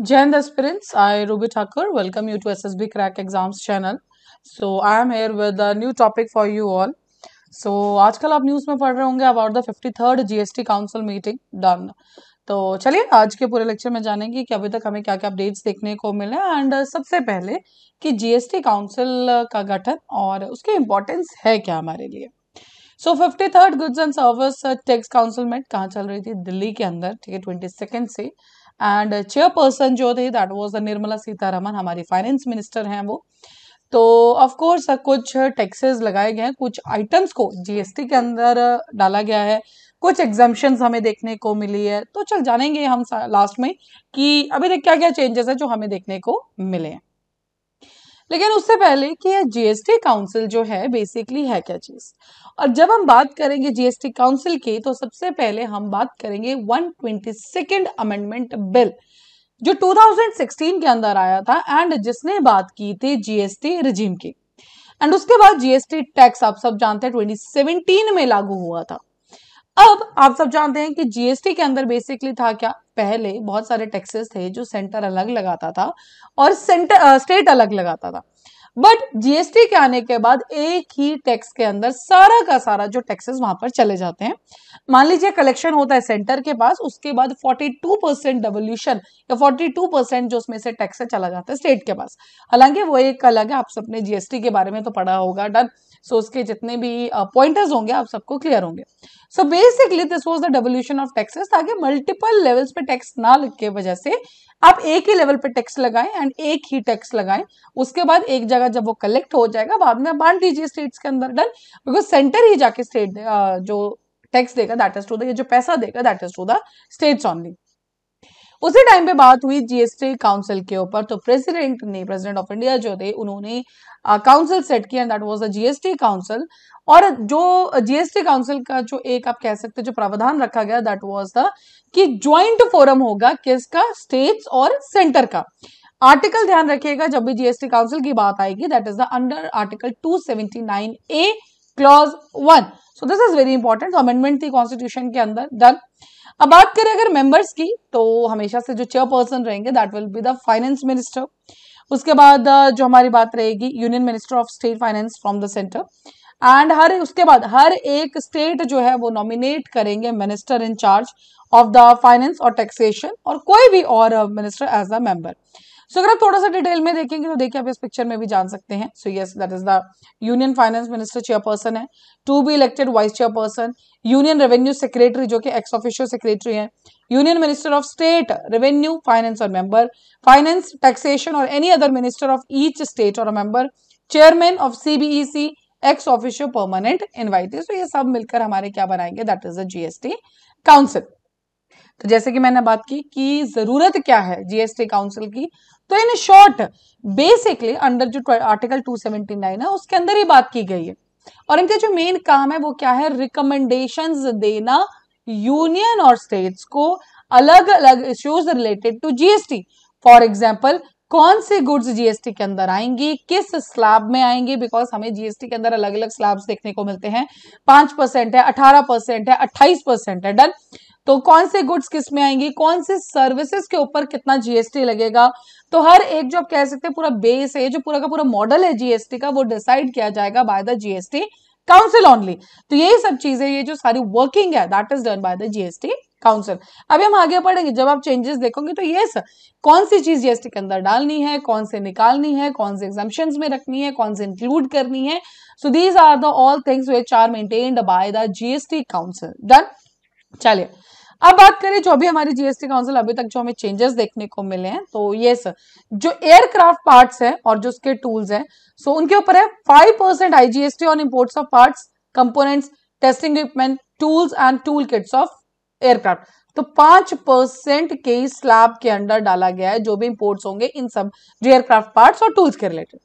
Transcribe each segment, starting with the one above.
Jan aspirants, I Ruby Thakur welcome you to SSB Crack Exams channel. So I am here with a new topic for you all. So आजकल आप news में पढ़ रहे होंगे about the 53rd GST council meeting done. तो चलिए आज के पूरे लेक्चर में जानेंगे कि अभी तक हमें क्या क्या अपडेट्स देखने को मिले एंड सबसे पहले कि जीएसटी काउंसिल का गठन और उसकी इम्पोर्टेंस है क्या हमारे लिए. सो 53rd goods and service tax council में कहाँ चल रही थी, दिल्ली के अंदर, ठीक है, 22 से. एंड चेयरपर्सन जो थे that was the Nirmala Sitharaman, हमारी फाइनेंस मिनिस्टर हैं वो. तो ऑफ कोर्स कुछ टैक्सेस लगाए गए हैं, कुछ आइटम्स को जीएसटी के अंदर डाला गया है, कुछ एग्जाम्पशंस हमें देखने को मिली है. तो चल जानेंगे हम लास्ट में कि अभी तक क्या क्या चेंजेस है जो हमें देखने को मिले हैं. लेकिन उससे पहले कि ये जीएसटी काउंसिल जो है बेसिकली है क्या चीज, और जब हम बात करेंगे जीएसटी काउंसिल की तो सबसे पहले हम बात करेंगे 122nd अमेंडमेंट बिल जो 2016 के अंदर आया था एंड जिसने बात की थी जीएसटी रिजीम की. एंड उसके बाद जीएसटी टैक्स आप सब जानते हैं 2017 में लागू हुआ था. अब आप सब जानते हैं कि जीएसटी के अंदर बेसिकली था क्या, पहले बहुत सारे टैक्सेस थे जो सेंटर अलग लगाता था और स्टेट अलग लगाता था. बट जीएसटी के आने के बाद एक ही टैक्स के अंदर सारा का सारा जो टैक्सेस वहां पर चले जाते हैं. मान लीजिए कलेक्शन होता है सेंटर के पास, उसके बाद 42% डेवोल्यूशन या 42% जो उसमें से टैक्स चला जाता है स्टेट के पास. हालांकि वो एक अलग है, आप सबने जीएसटी के बारे में तो पढ़ा होगा, डन. सो उसके जितने भी पॉइंटर्स होंगे आप सबको क्लियर होंगे. So basically this was the devolution of taxes, ताकि मल्टीपल लेवल्स पे टैक्स ना लग के वजह से आप एक ही लेवल पे टैक्स लगाएं एंड एक ही टैक्स लगाएं. उसके बाद एक जगह जब वो कलेक्ट हो जाएगा बाद में बांट दीजिए स्टेट्स के अंदर, डन. बिकॉज सेंटर ही जाके स्टेट जो टैक्स देगा दैट इज टू द, जो पैसा देगा that is to the states only. उसी टाइम पे बात हुई जीएसटी काउंसिल के ऊपर, तो प्रेसिडेंट ऑफ इंडिया जो थे उन्होंने काउंसिल सेट किया, that was the GST council. और जो जीएसटी काउंसिल का जो एक आप कह सकते हैं जो प्रावधान रखा गया दैट वाज द कि ज्वाइंट फोरम होगा किसका, स्टेट्स और सेंटर का. आर्टिकल ध्यान रखिएगा जब भी जीएसटी काउंसिल की बात आएगी, that is the under article 279A clause 1. So this is very important. Amendment थी कॉन्स्टिट्यूशन के अंदर, डन. अब बात करें अगर मेंबर्स की, तो हमेशा से जो चेयरपर्सन रहेंगे that will be the finance minister. उसके बाद जो हमारी बात रहेगी union minister of state finance from the centre. And उसके बाद हर एक स्टेट जो है वो नॉमिनेट करेंगे minister in charge of the finance और टैक्सेशन, और कोई भी और मिनिस्टर एज अ मेंबर. सो अगर आप थोड़ा सा डिटेल में देखेंगे तो देखिए आप इस पिक्चर में भी जान सकते हैं. So yes, that is the union finance minister chairperson है, to be elected vice chairperson, union revenue secretary जो कि एक्स ऑफिशियो सेक्रेटरी है, union minister of state revenue finance और मेंबर, फाइनेंस टैक्सेशन और any other minister of each state और member, chairman of CBEC ex officio permanent invited. तो ये सब मिलकर हमारे क्या बनाएंगे, that is the GST council. तो जैसे कि मैंने बात की कि जरूरत क्या है जीएसटी काउंसिल की, तो इन शॉर्ट बेसिकली अंडर जो आर्टिकल 279 है उसके अंदर ही बात की गई है. और इनका जो मेन काम है वो क्या है, रिकमेंडेशंस देना यूनियन और स्टेट्स को अलग अलग issues related to GST. For example कौन से गुड्स जीएसटी के अंदर आएंगी, किस स्लैब में आएंगे, बिकॉज हमें जीएसटी के अंदर अलग अलग स्लैब्स देखने को मिलते हैं. 5% है, 18% है, 28% है, डन. तो कौन से गुड्स किस में आएंगी, कौन से सर्विसेज के ऊपर कितना जीएसटी लगेगा. तो हर एक जो आप कह सकते हैं पूरा बेस है, जो पूरा का पूरा मॉडल है जीएसटी का, वो डिसाइड किया जाएगा bye the GST council only. तो यही सब चीजें, ये जो सारी वर्किंग है that is done by the GST council. अभी हम आगे पढ़ेंगे, जब आप चेंजेस देखोगे तो ये कौन सी चीज जीएसटी के अंदर डालनी है, कौन से निकालनी है, कौन से एग्जाम्पशंस में रखनी है, कौन से इंक्लूड करनी है. So these are the all things which are maintained by the GST council, done. चलिए अब बात करें जो अभी हमारी जीएसटी काउंसिल अभी तक जो हमें चेंजेस देखने को मिले हैं, तो ये जो एयरक्राफ्ट पार्ट्स है और जो उसके टूल्स हैं, सो उनके ऊपर है 5% IGST on imports of parts, components, testing equipment, tools and tool kits of aircraft. तो 5% के स्लैब के अंडर डाला गया है जो भी इंपोर्ट्स होंगे इन सब जो एयरक्राफ्ट पार्ट्स और टूल्स के related.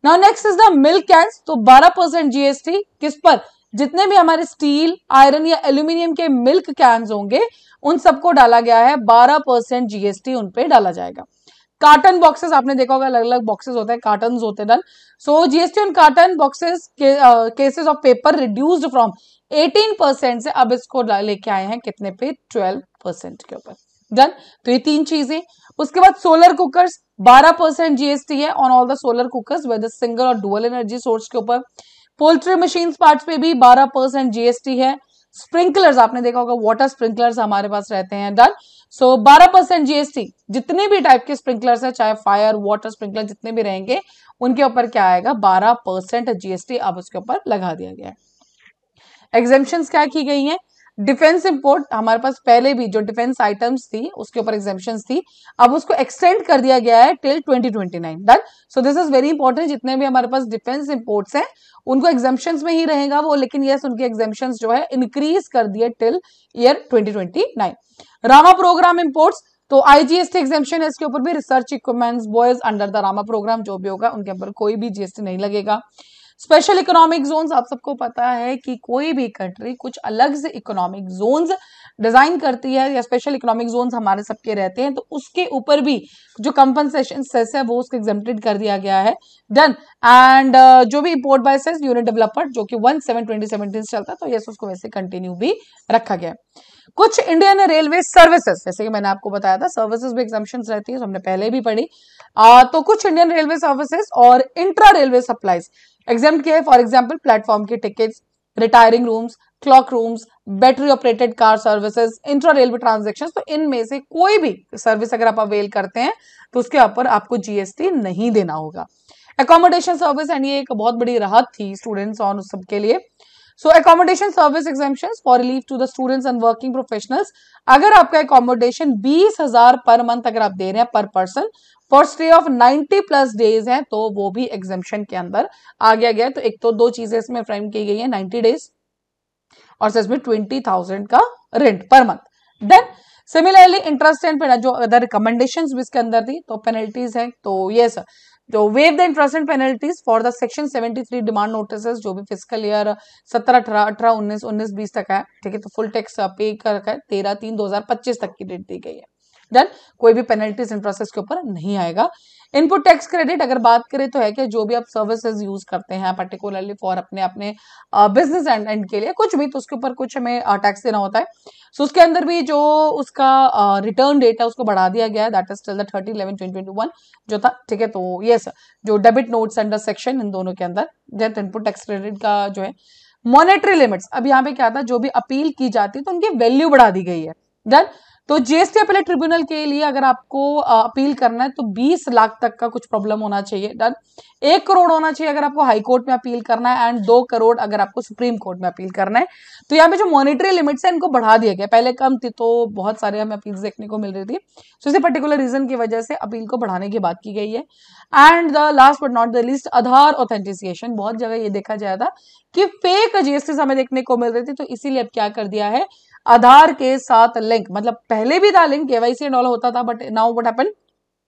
Now next is the milk cans. तो 12% जीएसटी किस पर, जितने भी हमारे स्टील, आयरन या एल्यूमिनियम के मिल्क कैन्स होंगे उन सबको डाला गया है, 12% जीएसटी उन पे डाला जाएगा. कार्टन बॉक्सेस आपने देखा होगा, अलग अलग बॉक्सेस होते हैं, कार्टन होते हैं, done. So GST on carton boxes cases of paper reduced from 18% से अब इसको लेके आए हैं कितने पे, 12% के ऊपर. डन। तो ये 3 चीजें। उसके बाद सोलर कुकर्स 12% जीएसटी है on all the solar cookers with single और डुअल एनर्जी सोर्स के ऊपर। पोल्ट्री मशीन पार्ट्स पे भी 12% जीएसटी है। स्प्रिंकलर्स आपने देखा होगा, वाटर स्प्रिंकलर्स हमारे पास रहते हैं, डन। सो 12% जीएसटी जितने भी टाइप के स्प्रिंकलर्स है, चाहे फायर वाटर स्प्रिंकलर जितने भी रहेंगे उनके ऊपर क्या आएगा, 12% जीएसटी अब उसके ऊपर लगा दिया गया है। एग्जेम्पशंस क्या की गई हैं, डिफेंस इंपोर्ट हमारे पास पहले भी जो डिफेंस आइटम्स थी उसके ऊपर एग्जेम्पशंस थी, अब उसको एक्सटेंड कर दिया गया है till 2029, done. So this is very important, जितने भी हमारे पास डिफेंस इंपोर्ट्स हैं उनको एग्जेम्पशंस में ही रहेगा वो, लेकिन यस उनके एग्जेम्पशंस जो है इंक्रीज कर दिए till year 2029। RAMA programme imports, तो आईजीएसटी एग्जेम्पशन है इसके ऊपर भी। Research equipments boys under the RAMA programme जो भी होगा उनके ऊपर कोई भी जीएसटी नहीं लगेगा। स्पेशल इकोनॉमिक जोन्स, आप सबको पता है कि कोई भी कंट्री कुछ अलग से इकोनॉमिक जोन्स डिजाइन करती है या स्पेशल इकोनॉमिक जोन्स हमारे सबके रहते हैं, तो उसके ऊपर भी जो कंपनसेशन सेस है वो उसको एग्जेम्प्टेड कर दिया गया है, डन। एंड जो भी import by SEZ unit developer जो कि 1/7/2017 से चलता है, तो यस उसको वैसे कंटिन्यू भी रखा गया। कुछ इंडियन रेलवे सर्विसेज, जैसे कि मैंने आपको बताया था सर्विसेज भी एग्जाम्पशंस रहती है, तो हमने पहले भी पढ़ी। तो कुछ इंडियन रेलवे सर्विसेज और इंट्रा रेलवे सप्लाईज एग्जाम्प्ट किए, फॉर एग्जांपल प्लेटफॉर्म की tickets, retiring rooms, clock rooms, battery operated car services, intra railway transactions. तो इनमें से कोई भी सर्विस अगर आप अवेल करते हैं तो उसके ऊपर आपको जीएसटी नहीं देना होगा। एकोमोडेशन सर्विस, एंड ये एक बहुत बड़ी राहत थी स्टूडेंट्स और उस सबके लिए। So accommodation service exemptions for relief to the students and working professionals, अगर आपका एकोमोडेशन 20,000 पर मंथ अगर आप दे रहे हैं पर person for stay of 90+ days है, तो वो भी एग्जेम्पशन के अंदर आ गया। तो एक तो 2 चीजें इसमें फ्रेम की गई है, 90 डेज और इसमें 20,000 का रेंट पर month. Then similarly interest and जो अदर रिकमेंडेशंस भी इसके अंदर थी, तो पेनल्टीज है, तो ये सर जो wave the interest and penalties for the section 73 demand notices जो भी फिजिकल ईयर 17, 18, 18, 19, 19, 20 तक है, ठीक है, तो फुल टैक्स पे कर रखा है 13/3/2025 तक की डेट दी गई है, डन। कोई भी पेनल्टीज इंटरेस्ट के ऊपर नहीं आएगा। इनपुट टैक्स क्रेडिट अगर बात करें तो है कि जो भी आप सर्विसेज यूज करते हैं पर्टिकुलरली फॉर अपने बिजनेस एंड के लिए कुछ भी, तो उसके ऊपर कुछ हमें टैक्स देना होता है। सो उसके अंदर भी जो उसका रिटर्न डेट है उसको बढ़ा दिया गया है, दैट इज टिल द 30/11/2021 जो था, ठीक है। तो यस जो debit notes under section in दोनों के अंदर डेट इनपुट टैक्स क्रेडिट का जो है मॉनेटरी लिमिट्स, अब यहाँ पे क्या था, जो भी अपील की जाती है तो उनकी वैल्यू बढ़ा दी गई है, डन। तो जीएसटी अपीलेट ट्रिब्यूनल के लिए अगर आपको अपील करना है तो 20 लाख तक का कुछ प्रॉब्लम होना चाहिए, डन। 1 करोड़ होना चाहिए अगर आपको हाई कोर्ट में अपील करना है, एंड 2 करोड़ अगर आपको सुप्रीम कोर्ट में अपील करना है। तो यहाँ पे जो मॉनेटरी लिमिट्स है इनको बढ़ा दिया गया, पहले कम थी तो बहुत सारे हमें अपील देखने को मिल रही थी, तो इसी पर्टिकुलर रीजन की वजह से अपील को बढ़ाने की बात की गई है। And the last but not the least Aadhaar authentication, बहुत जगह ये देखा जाया था कि फेक जीएसटी हमें देखने को मिल रही थी, तो इसीलिए अब क्या कर दिया है, आधार के साथ लिंक, मतलब पहले भी था लिंक, केवाईसी एंड ऑल होता था, but now what happened,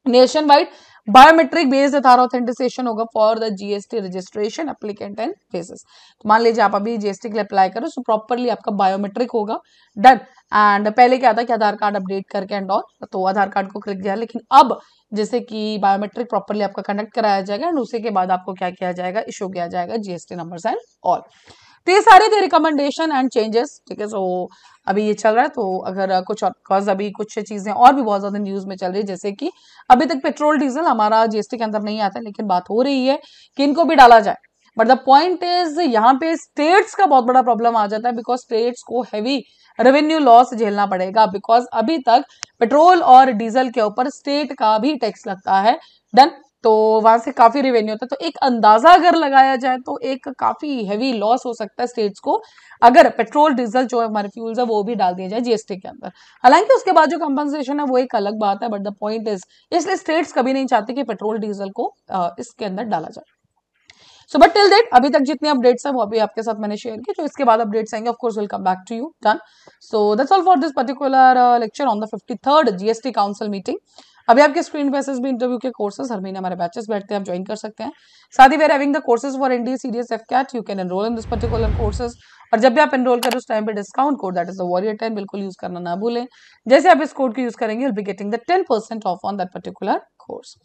nation wide biometric based Aadhaar authentication होगा for the GST registration applicant and cases. तो मान लीजिए आप अभी जीएसटी के लिए अप्लाई करो, सो प्रॉपरली आपका बायोमेट्रिक होगा, डन। एंड पहले क्या था कि आधार कार्ड अपडेट करके एंड ऑल, तो आधार कार्ड को क्लिक किया, लेकिन अब जैसे कि बायोमेट्रिक प्रॉपरली आपका कंडक्ट कराया जाएगा एंड उसी के बाद आपको क्या किया जाएगा, इशू किया जाएगा जीएसटी नंबर्स एंड ऑल। तो ये सारे थे रिकमेंडेशन एंड चेंजेस, ठीक है। सो अभी ये चल रहा है, तो अगर कुछ और अभी कुछ चीजें और भी बहुत ज्यादा न्यूज में चल रही है, जैसे कि अभी तक पेट्रोल डीजल हमारा जीएसटी के अंदर नहीं आता, लेकिन बात हो रही है कि इनको भी डाला जाए, बट द पॉइंट इज यहाँ पे स्टेट्स का बहुत बड़ा प्रॉब्लम आ जाता है, बिकॉज स्टेट्स को हैवी रेवेन्यू लॉस झेलना पड़ेगा, बिकॉज अभी तक पेट्रोल और डीजल के ऊपर स्टेट का भी टैक्स लगता है, डन। तो वहां से काफी रेवेन्यू होता है, तो एक अंदाजा अगर लगाया जाए तो एक काफी हैवी लॉस हो सकता है स्टेट्स को अगर पेट्रोल डीजल जो हमारे फ्यूल्स है वो भी डाल दिया जाए जीएसटी के अंदर। हालांकि उसके बाद जो कंपनसेशन है वो एक अलग बात है, बट द पॉइंट इज इसलिए स्टेट्स कभी नहीं चाहते कि पेट्रोल डीजल को इसके अंदर डाला जाए। सो बट टिल दैट अभी तक जितनी अपडेट्स है वो अभी आपके साथ मैंने शेयर की, जो इसके बाद अपडेट्स आएंगे of course will come back to you, done. So that's all for this particular lecture on the 53rd GST council meeting. अभी आपके स्क्रीन पे एसएसबी इंटरव्यू के कोर्सेज हर महीने हमारे बैचेस बैठते हैं, आप ज्वाइन कर सकते हैं। साथ ही we are having the courses for NDA CDS AFCAT, you can enrol in this particular courses, और जब भी आप एनरोल करें उस टाइम पे discount code that is the warrior 10 बिल्कुल यूज करना ना भूलें। जैसे आप इस कोड को यूज करेंगे you'll be getting the 10% of on that particular course.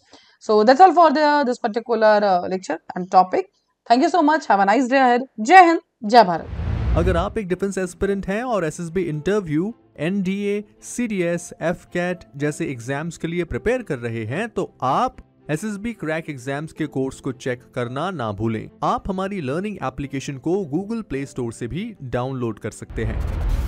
So that's all for this particular lecture and topic. Thank you so much, have a nice day ahead. जय हिंद, जय भारत। अगर आप एक डिफेंस एस्पिरेंट हैं और SSB interview NDA, CDS, FCAT जैसे exams के लिए प्रिपेयर कर रहे हैं तो आप SSB क्रैक एग्जाम्स के कोर्स को चेक करना ना भूलें। आप हमारी लर्निंग एप्लीकेशन को गूगल प्ले स्टोर से भी डाउनलोड कर सकते हैं।